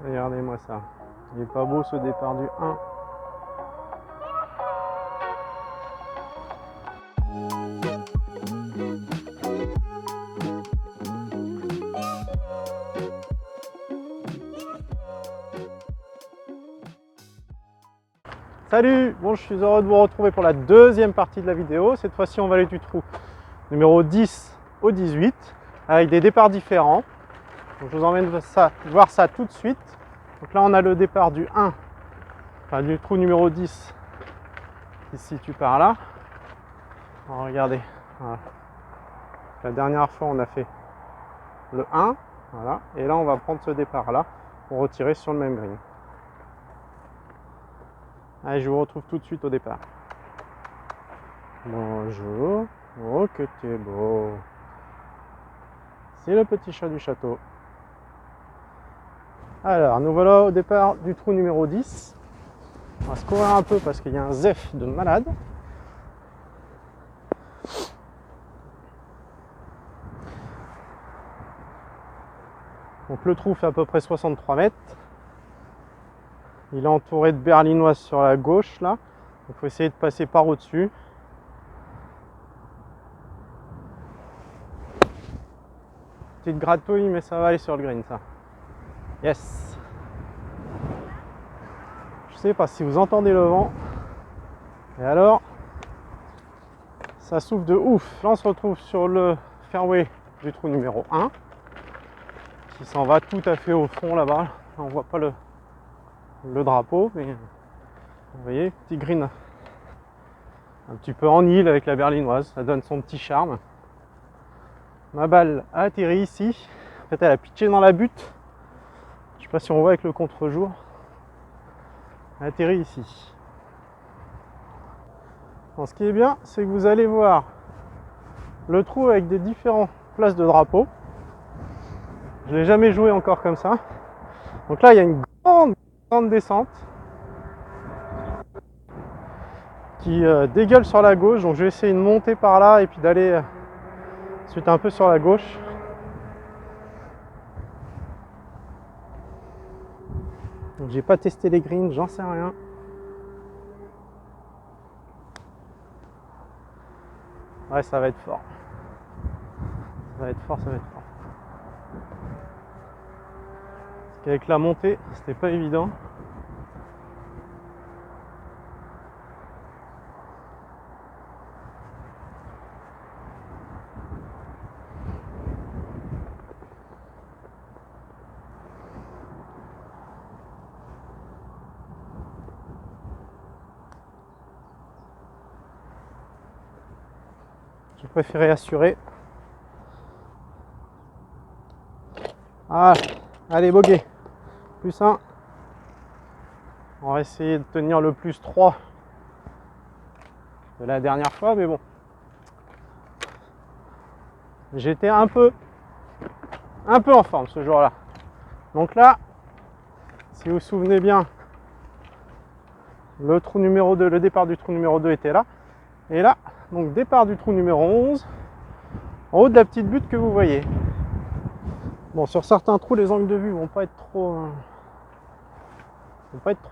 Regardez-moi ça. Il est pas beau ce départ du 1. Salut, bon, je suis heureux de vous retrouver pour la deuxième partie de la vidéo. Cette fois-ci, on va aller du trou numéro 10 au 18 avec des départs différents. Donc, je vous emmène voir ça tout de suite. Donc là, on a le départ du 1, enfin du trou numéro 10 qui se situe par là. Alors, regardez, voilà. La dernière fois, on a fait le 1, voilà. Et là, on va prendre ce départ-là pour retirer sur le même green. Allez, je vous retrouve tout de suite au départ. Bonjour, oh que tu es beau. C'est le petit chat du château. Alors, nous voilà au départ du trou numéro 10. On va se courir un peu parce qu'il y a un zef de malade. Donc le trou fait à peu près 63 mètres. Il est entouré de berlinoises sur la gauche là. Il faut essayer de passer par au-dessus. Petite gratouille, mais ça va aller sur le green ça. Yes. Je sais pas si vous entendez le vent. Et alors, ça souffle de ouf. Là on se retrouve sur le fairway du trou numéro 1. Qui s'en va tout à fait au fond là-bas. On voit pas le drapeau, mais vous voyez, petit green un petit peu en île avec la berlinoise, ça donne son petit charme. Ma balle a atterri ici. En fait, elle a pitché dans la butte. Je sais pas si on voit avec le contre-jour. Elle a atterri ici. Bon, ce qui est bien, c'est que vous allez voir le trou avec des différentes places de drapeau. Je l'ai jamais joué encore comme ça. Donc là, il y a une grande descente qui dégueule sur la gauche. Donc je vais essayer de monter par là et puis d'aller ensuite un peu sur la gauche. Donc j'ai pas testé les greens, j'en sais rien. Ouais, ça va être fort. Ça va être fort, ça va être fort. Parce qu'avec la montée, c'était pas évident. J'ai préféré assurer. Ah, allez, bogey. Plus 1. On va essayer de tenir le plus 3 de la dernière fois, mais bon. J'étais un peu en forme ce jour-là. Donc là, si vous vous souvenez bien, le trou numéro 2, le départ du trou numéro 2 était là. Et là, donc départ du trou numéro 11, en haut de la petite butte que vous voyez. Bon, sur certains trous, les angles de vue vont pas être trop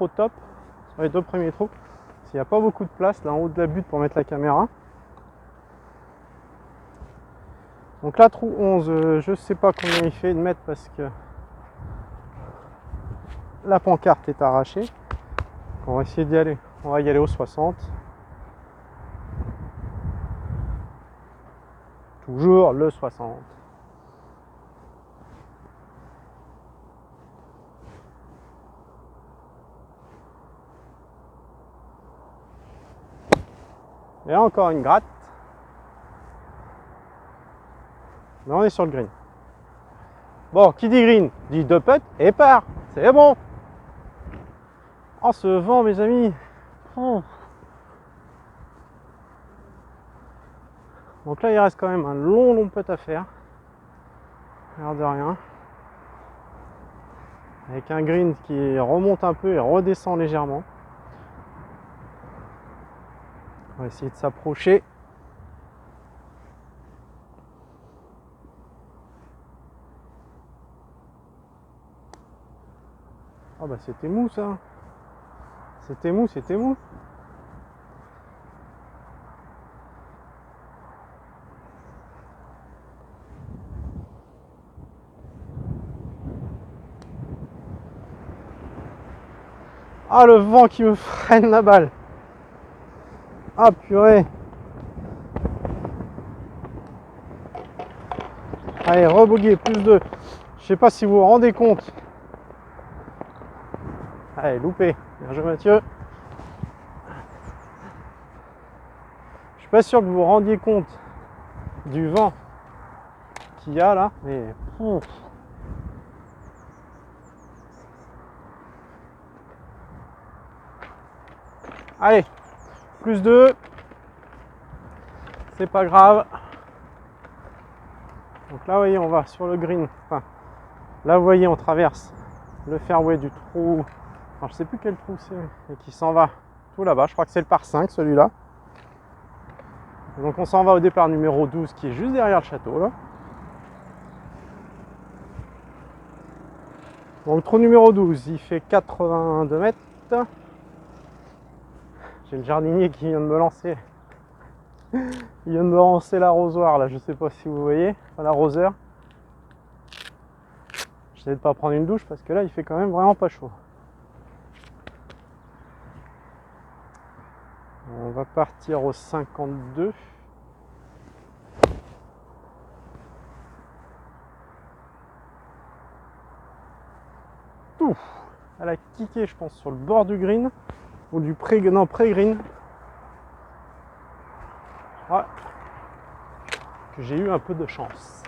top sur les deux premiers trous. Parce qu'il n'y a pas beaucoup de place là en haut de la butte pour mettre la caméra. Donc là, trou 11, je sais pas combien il fait de mètres parce que la pancarte est arrachée. On va essayer d'y aller. On va y aller au 60. Toujours le 60. Et là, encore une gratte. Mais on est sur le green. Bon, qui dit green dit deux putts et part. C'est bon. Oh, ce vent, mes amis. Oh. Donc là, il reste quand même un long putt à faire. L'air de rien. Avec un green qui remonte un peu et redescend légèrement. On va essayer de s'approcher. Ah bah c'était mou ça. C'était mou, c'était mou. Ah, le vent qui me freine la balle. Ah purée. Allez, reboguer, plus 2. Je sais pas si vous vous rendez compte. Allez, loupé. Bien joué Mathieu. Je suis pas sûr que vous vous rendiez compte du vent qu'il y a là, mais ouf. Allez, plus 2. C'est pas grave. Donc là, vous voyez, on va sur le green. Enfin, là, vous voyez, on traverse le fairway du trou. Alors, je sais plus quel trou c'est et qui s'en va tout là-bas. Je crois que c'est le par 5, celui-là. Donc, on s'en va au départ numéro 12 qui est juste derrière le château là. Donc, le trou numéro 12, il fait 82 mètres. J'ai le jardinier qui vient de me lancer. Il vient de me lancer l'arrosoir là, je sais pas si vous voyez, enfin, l'arroseur. J'essaie de pas prendre une douche parce que là il fait quand même vraiment pas chaud. On va partir au 52. Ouf, elle a kické je pense sur le bord du green ou du pré-green. Ouais. Que j'ai eu un peu de chance.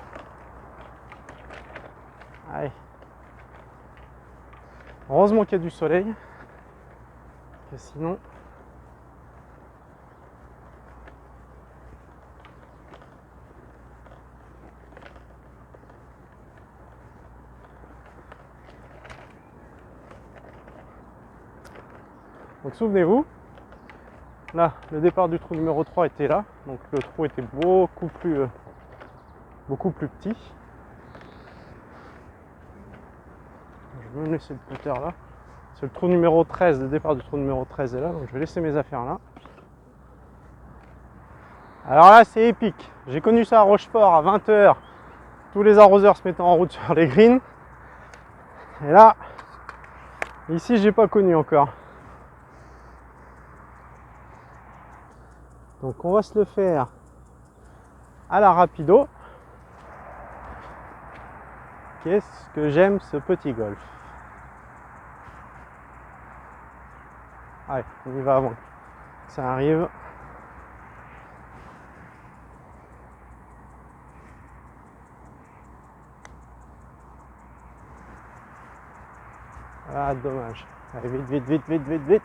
Allez. Heureusement qu'il y a du soleil. Que sinon. Donc souvenez-vous, là le départ du trou numéro 3 était là, donc le trou était beaucoup plus petit. Je vais me laisser le putter là. C'est le trou numéro 13, le départ du trou numéro 13 est là, donc je vais laisser mes affaires là. Alors là c'est épique, j'ai connu ça à Rochefort à 20 h, tous les arroseurs se mettant en route sur les greens. Et là, ici j'ai pas connu encore. Donc on va se le faire à la rapido. Qu'est-ce que j'aime ce petit golf. Allez, on y va avant que ça arrive. Ah dommage. Allez, vite, vite, vite, vite, vite, vite.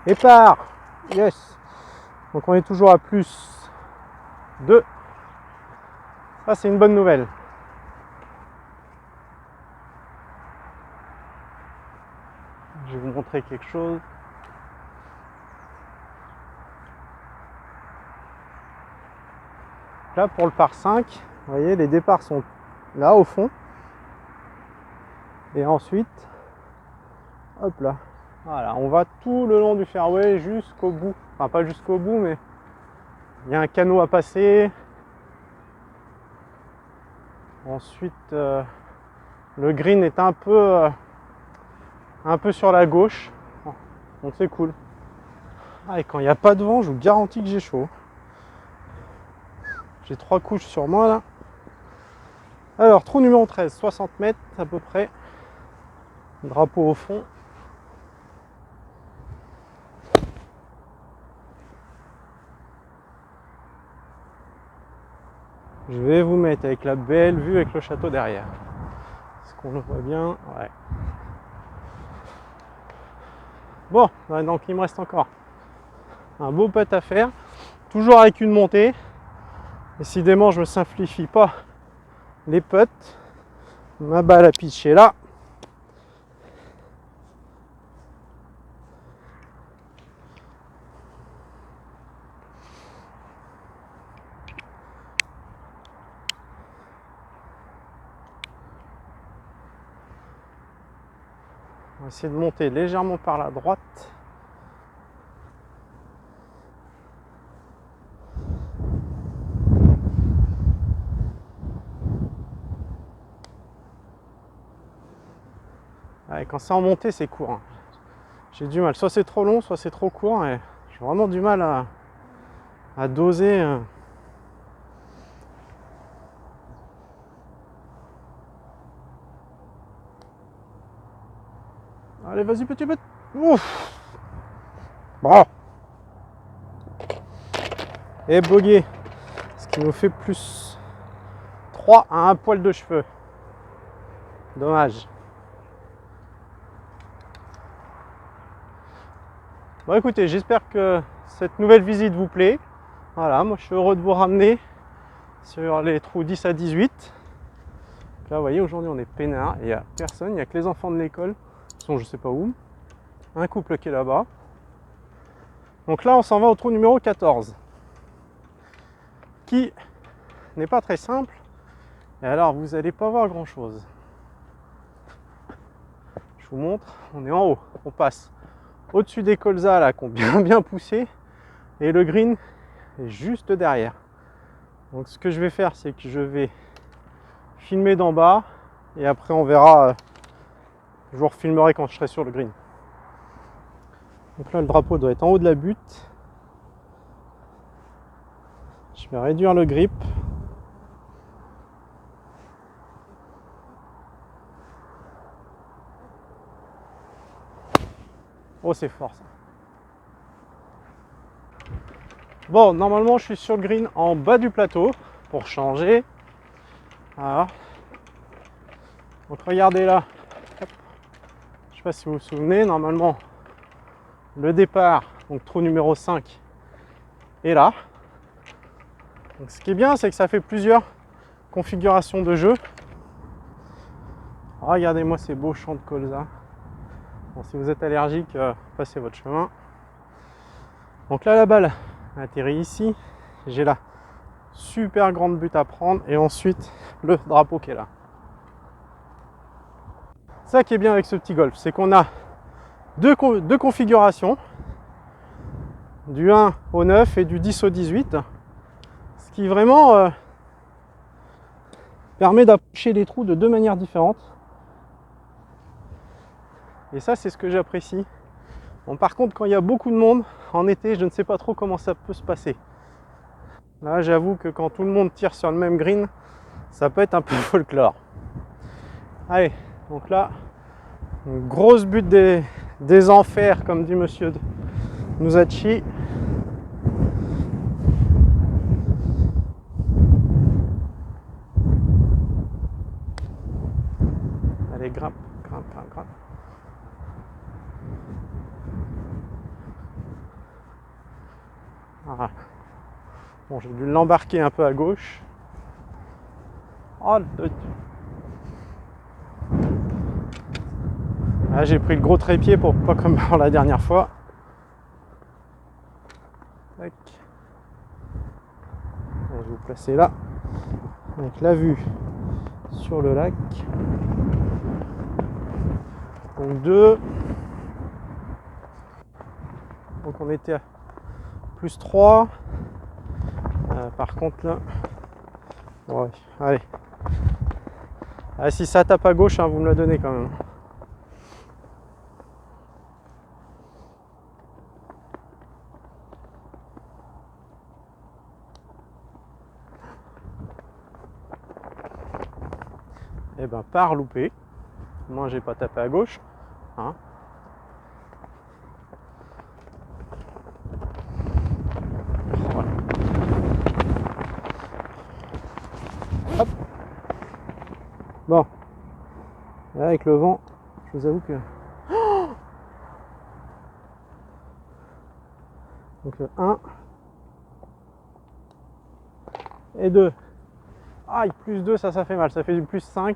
Et part. Yes. Donc on est toujours à plus 2. Ça c'est une bonne nouvelle. Je vais vous montrer quelque chose. Là pour le par 5, vous voyez les départs sont là au fond. Et ensuite, hop là. Voilà, on va tout le long du fairway jusqu'au bout. Enfin pas jusqu'au bout, mais il y a un canot à passer. Ensuite, le green est un peu sur la gauche. Donc c'est cool. Ah, et quand il n'y a pas de vent, je vous garantis que j'ai chaud. J'ai 3 couches sur moi là. Alors, trou numéro 13, 60 mètres à peu près. Drapeau au fond. Je vais vous mettre avec la belle vue avec le château derrière. Est-ce qu'on le voit bien? Ouais. Bon, donc il me reste encore un beau putt à faire. Toujours avec une montée. Décidément, je ne me simplifie pas les putts. Ma balle à pitcher là. va essayer de monter légèrement par la droite. Ouais, quand c'est en montée, c'est court. Hein. J'ai du mal. Soit c'est trop long, soit c'est trop court. Et j'ai vraiment du mal à doser. Allez, vas-y, petit peu. Ouf. Bon. Et bogey. Ce qui nous fait plus 3 à un poil de cheveux. Dommage. Bon, écoutez, j'espère que cette nouvelle visite vous plaît. Voilà, moi je suis heureux de vous ramener sur les trous 10 à 18. Là, vous voyez, aujourd'hui on est peinard et il n'y a personne, il n'y a que les enfants de l'école qui sont je sais pas où. Un couple qui est là-bas. Donc là, on s'en va au trou numéro 14, qui n'est pas très simple. Et alors, vous n'allez pas voir grand-chose. Je vous montre, on est en haut, on passe au-dessus des colzas là, qui ont bien poussé, et le green est juste derrière. Donc ce que je vais faire, c'est que je vais filmer d'en bas, et après on verra, je vous refilmerai quand je serai sur le green. Donc là, le drapeau doit être en haut de la butte. Je vais réduire le grip. Oh, c'est fort ça. Bon, normalement, je suis sur le green en bas du plateau pour changer. Voilà. Donc regardez là. Hop. Je ne sais pas si vous vous souvenez, normalement, le départ, donc trou numéro 5, est là. Donc, ce qui est bien, c'est que ça fait plusieurs configurations de jeu. Regardez-moi ces beaux champs de colza. Bon, si vous êtes allergique, passez votre chemin. Donc là, la balle atterrit ici. J'ai la super grande butte à prendre et ensuite le drapeau qui est là. Ça qui est bien avec ce petit golf, c'est qu'on a deux configurations, du 1 au 9 et du 10 au 18, ce qui vraiment permet d'approcher les trous de deux manières différentes. Et ça, c'est ce que j'apprécie. Bon, par contre, quand il y a beaucoup de monde, en été, je ne sais pas trop comment ça peut se passer. Là, j'avoue que quand tout le monde tire sur le même green, ça peut être un peu folklore. Allez, donc là, une grosse butte des enfers, comme dit monsieur Nusachi. Allez, grimpe, grimpe, grimpe, grimpe. Voilà. Bon, j'ai dû l'embarquer un peu à gauche. Oh, là, j'ai pris le gros trépied pour pas comme la dernière fois. Tac. Je vais vous placer là, avec la vue sur le lac. Donc 2. Donc on était à plus 3. Par contre là, ouais, allez. Ah, si ça tape à gauche, hein, vous me la donnez quand même. Et ben par loupé. Moi j'ai pas tapé à gauche. Hein. Voilà. Hop. Bon. Là, avec le vent, je vous avoue que. Donc le 1 et 2. Aïe, plus 2, ça fait mal. Ça fait du plus 5.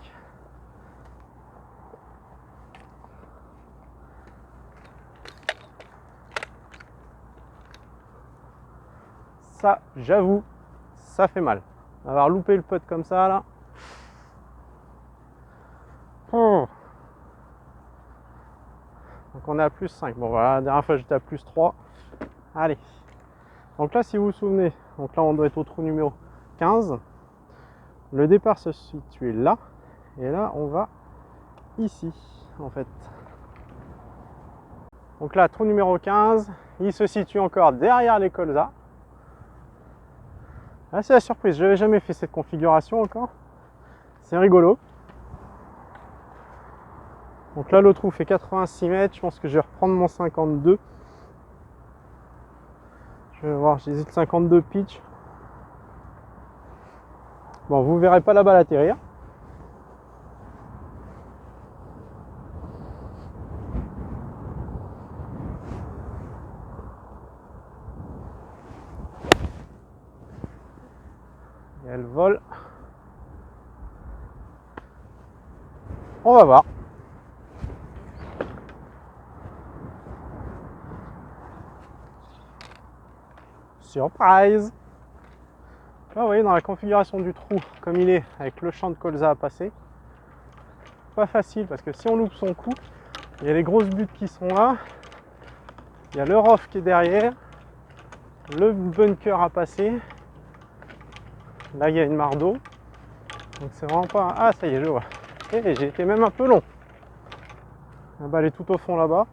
Ça, j'avoue, ça fait mal. Avoir loupé le putt comme ça, là. Oh. on est à plus 5. Bon voilà, la dernière fois j'étais à plus 3. Allez. Donc là, si vous vous souvenez, donc là on doit être au trou numéro 15. Le départ se situe là. Et là, on va ici, en fait. Donc là, trou numéro 15, il se situe encore derrière les colzas. Là, c'est la surprise, je n'avais jamais fait cette configuration encore. C'est rigolo. Donc là, le trou fait 86 mètres, je pense que je vais reprendre mon 52. Je vais voir, j'hésite 52 pitch. Bon, vous verrez pas la balle atterrir. Et elle vole. On va voir. Surprise! Là, vous voyez, dans la configuration du trou, comme il est, avec le champ de colza à passer, pas facile, parce que si on loupe son coup, il y a les grosses buttes qui sont là, il y a le rough qui est derrière, le bunker à passer, là il y a une mare d'eau, donc c'est vraiment pas... Ah, ça y est, je vois. Et j'ai été même un peu long. La balle est tout au fond là-bas.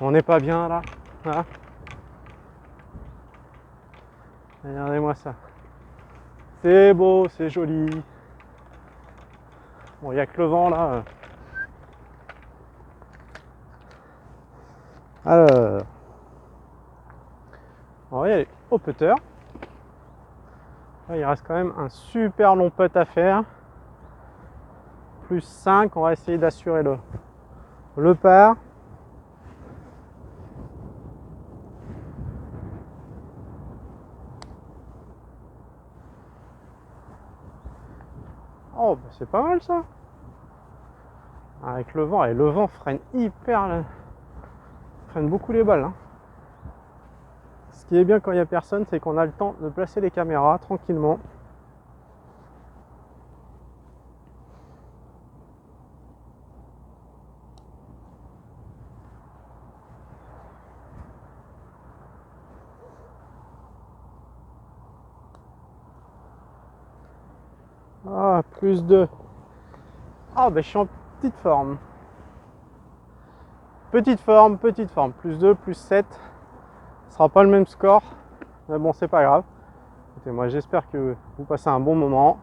On n'est pas bien là. Hein. Regardez-moi ça. C'est beau, c'est joli. Bon, il n'y a que le vent là. Alors, on va y aller au putter. Là, il reste quand même un super long putt à faire. Plus 5, on va essayer d'assurer le par. Oh, bah c'est pas mal ça. Avec le vent, et le vent freine freine beaucoup les balles. Hein. Ce qui est bien quand il n'y a personne, c'est qu'on a le temps de placer les caméras tranquillement. Ah, plus 2. Ah, ben je suis en petite forme. Petite forme. Plus 2, plus 7. Ce sera pas le même score. Mais bon, c'est pas grave. Écoutez, moi, j'espère que vous passez un bon moment.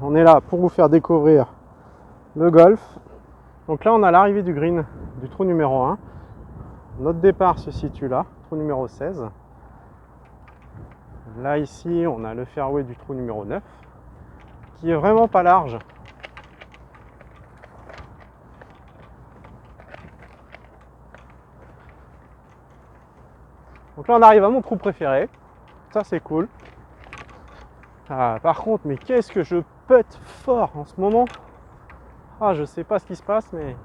On est là pour vous faire découvrir le golf. Donc là, on a l'arrivée du green du trou numéro 1. Notre départ se situe là, trou numéro 16. Là, ici, on a le fairway du trou numéro 9, qui est vraiment pas large. Donc là, on arrive à mon trou préféré. Ça, c'est cool. Ah, par contre, mais qu'est-ce que je putte fort en ce moment. Ah, je sais pas ce qui se passe, mais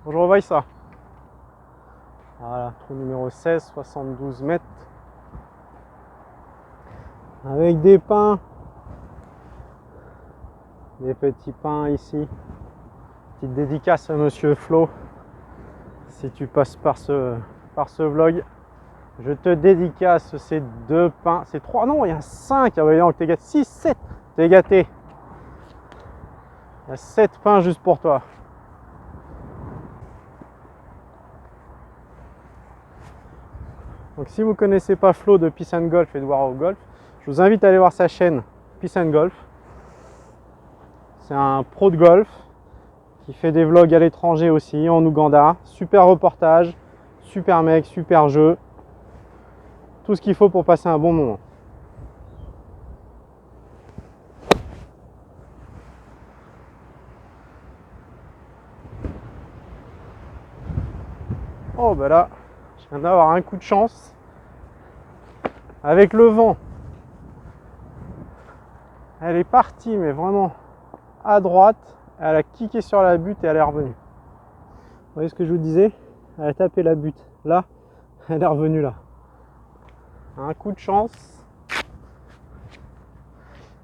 bon, je revois ça. Voilà, trou numéro 16, 72 mètres. Avec des pins. Des petits pins ici. Petite dédicace à Monsieur Flo. Si tu passes par ce vlog, je te dédicace ces 2 pins. C'est 3, non, il y a 5. Ah, voyons, t'es gâté. 6, 7. T'es gâté. Il y a 7 pins juste pour toi. Donc si vous ne connaissez pas Flo de Peace and Golf et de War of Golf, je vous invite à aller voir sa chaîne Peace and Golf. C'est un pro de golf qui fait des vlogs à l'étranger aussi, en Ouganda. Super reportage, super mec, super jeu. Tout ce qu'il faut pour passer un bon moment. Oh bah là, je viens d'avoir un coup de chance. Avec le vent, elle est partie, mais vraiment à droite. Elle a kické sur la butte et elle est revenue. Vous voyez ce que je vous disais? Elle a tapé la butte. Là, elle est revenue là. Un coup de chance.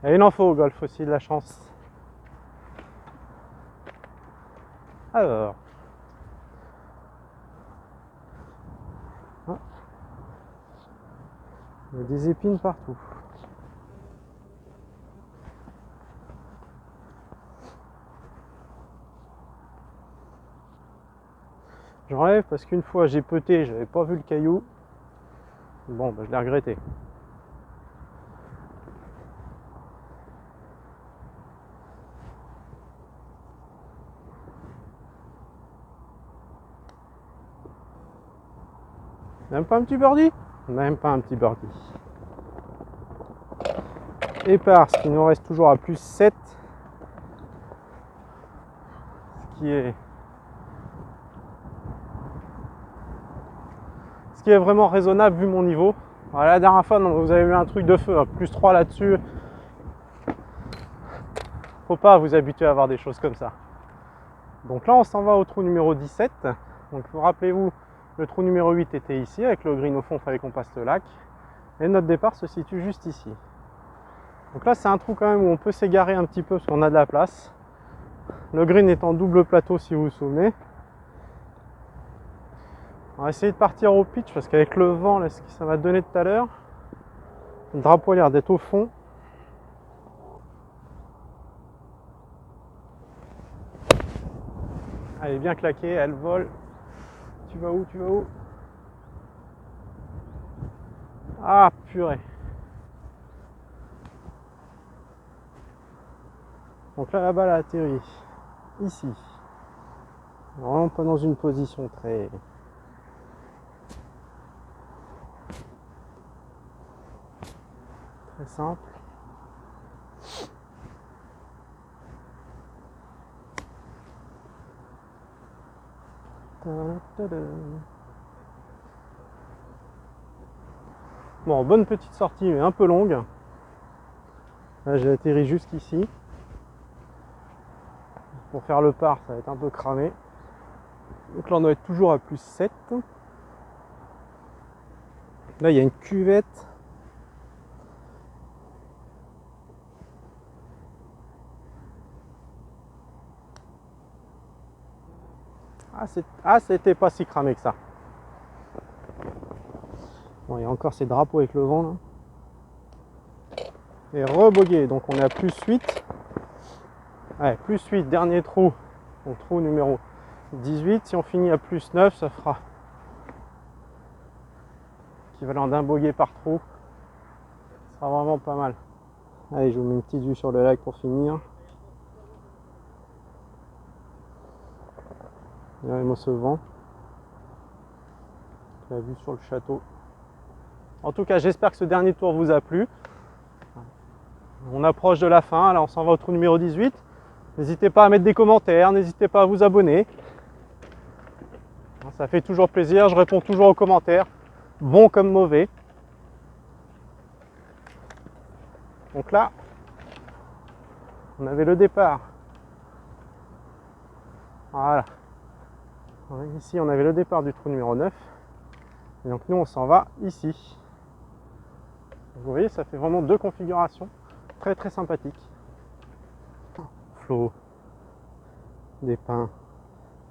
Et il en faut au golf aussi de la chance. Alors. Ah. Il y a des épines partout. J'enlève parce qu'une fois j'ai peuté, j'avais pas vu le caillou. Bon, bah, je l'ai regretté. Même pas un petit birdie? Même pas un petit birdie. Et parce qu'il nous reste toujours à plus 7. Ce qui est vraiment raisonnable vu mon niveau. Alors, la dernière fois, non, vous avez eu un truc de feu, hein, plus 3 là-dessus. Faut pas vous habituer à avoir des choses comme ça. Donc là, on s'en va au trou numéro 17. Donc rappelez-vous, le trou numéro 8 était ici, avec le green au fond, il fallait qu'on passe le lac. Et notre départ se situe juste ici. Donc là, c'est un trou quand même où on peut s'égarer un petit peu parce qu'on a de la place. Le green est en double plateau si vous vous souvenez. On va essayer de partir au pitch parce qu'avec le vent, là, ce que ça m'a donné tout à l'heure, le drapeau a l'air d'être au fond. Elle est bien claquée, elle vole. Tu vas où? Tu vas où? Ah, purée. Donc là, la balle a atterri ici. Vraiment pas dans une position très simple. Bon, bonne petite sortie, mais un peu longue. Là, j'ai atterri jusqu'ici. Pour faire le par, ça va être un peu cramé. Donc là, on doit être toujours à plus 7. Là, il y a une cuvette. Ah, c'était pas si cramé que ça. Bon, il y a encore ces drapeaux avec le vent là. Et rebogué, donc on est à plus 8. Ouais, plus 8, dernier trou. Donc trou numéro 18. Si on finit à plus 9, ça fera équivalent d'un bogué par trou. Ça sera vraiment pas mal. Allez, je vous mets une petite vue sur le lac pour finir. Regardez-moi ce vent. La vue sur le château. En tout cas, j'espère que ce dernier tour vous a plu. On approche de la fin, là on s'en va au trou numéro 18. N'hésitez pas à mettre des commentaires, n'hésitez pas à vous abonner. Ça fait toujours plaisir, je réponds toujours aux commentaires, bons comme mauvais. Donc là, on avait le départ. Voilà. Ici, on avait le départ du trou numéro 9. Et donc nous, on s'en va ici. Vous voyez, ça fait vraiment deux configurations très très sympathiques. Flot, des pins,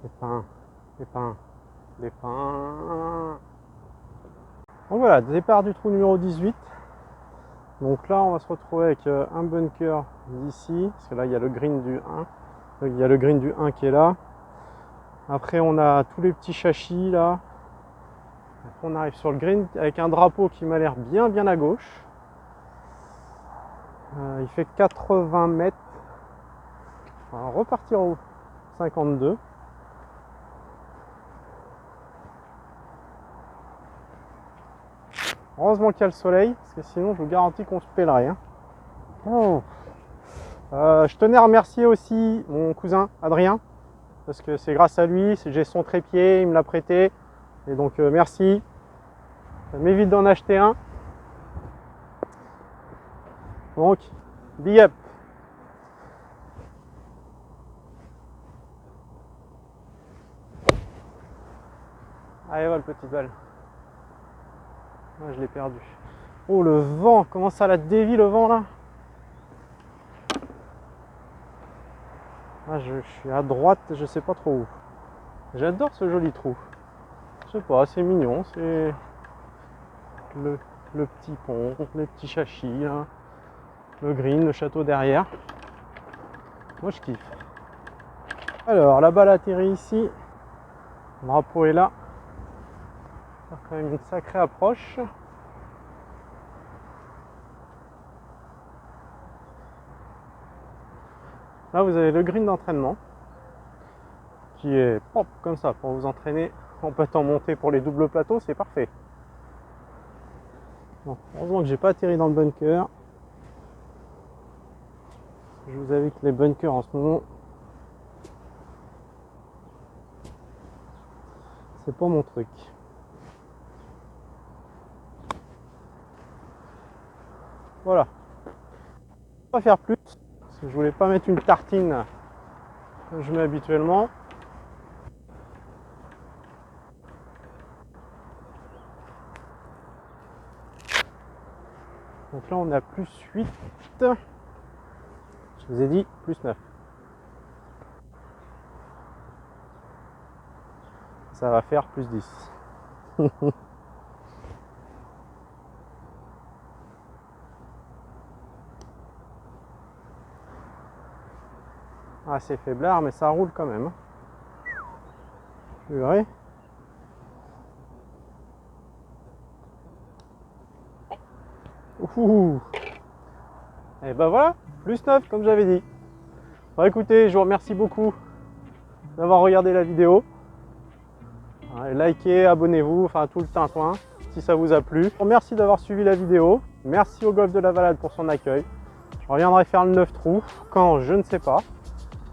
des pins, des pins, des pins. Donc voilà, départ du trou numéro 18. Donc là, on va se retrouver avec un bunker d'ici, parce que là, il y a le green du 1. Il y a le green du 1 qui est là. Après, on a tous les petits châchis là. Après, on arrive sur le green avec un drapeau qui m'a l'air bien à gauche. Il fait 80 mètres. On va repartir au 52. Heureusement qu'il y a le soleil, parce que sinon je vous garantis qu'on se pèlerait. Hein. Oh. Je tenais à remercier aussi mon cousin Adrien, parce que c'est grâce à lui, j'ai son trépied, il me l'a prêté. Et donc merci. Ça m'évite d'en acheter un. Donc, big up. Allez, voilà, petite balle. Ah, je l'ai perdu. Oh, le vent, comment ça la dévie le vent là. Là, je suis à droite, je sais pas trop où. J'adore ce joli trou. Je sais pas, c'est mignon, c'est le petit pont, les petits châchis, là, le green, le château derrière. Moi, je kiffe. Alors, la balle atterrit ici. Le drapeau est là. C'est quand même une sacrée approche. Là, vous avez le green d'entraînement qui est pop comme ça pour vous entraîner en pétant montée pour les doubles plateaux, c'est parfait. Bon, heureusement que j'ai pas atterri dans le bunker. Je vous avoue que les bunkers en ce moment, c'est pas mon truc. Voilà. Je vais pas faire plus parce que je voulais pas mettre une tartine comme je mets habituellement. Donc là on a plus 8. Je vous ai dit plus 9. Ça va faire plus 10. Ah, c'est faiblard, mais ça roule quand même. Vous verrez. Ouh. Et ben voilà, plus 9 comme j'avais dit. Bon écoutez, je vous remercie beaucoup d'avoir regardé la vidéo. Likez, abonnez-vous, enfin tout le tintouin si ça vous a plu. Merci d'avoir suivi la vidéo. Merci au Golf de la Valade pour son accueil. Je reviendrai faire le 9 trous quand je ne sais pas.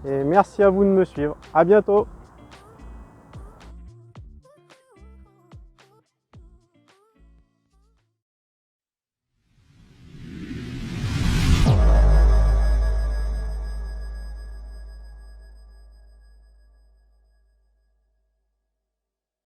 Et merci à vous de me suivre. À bientôt.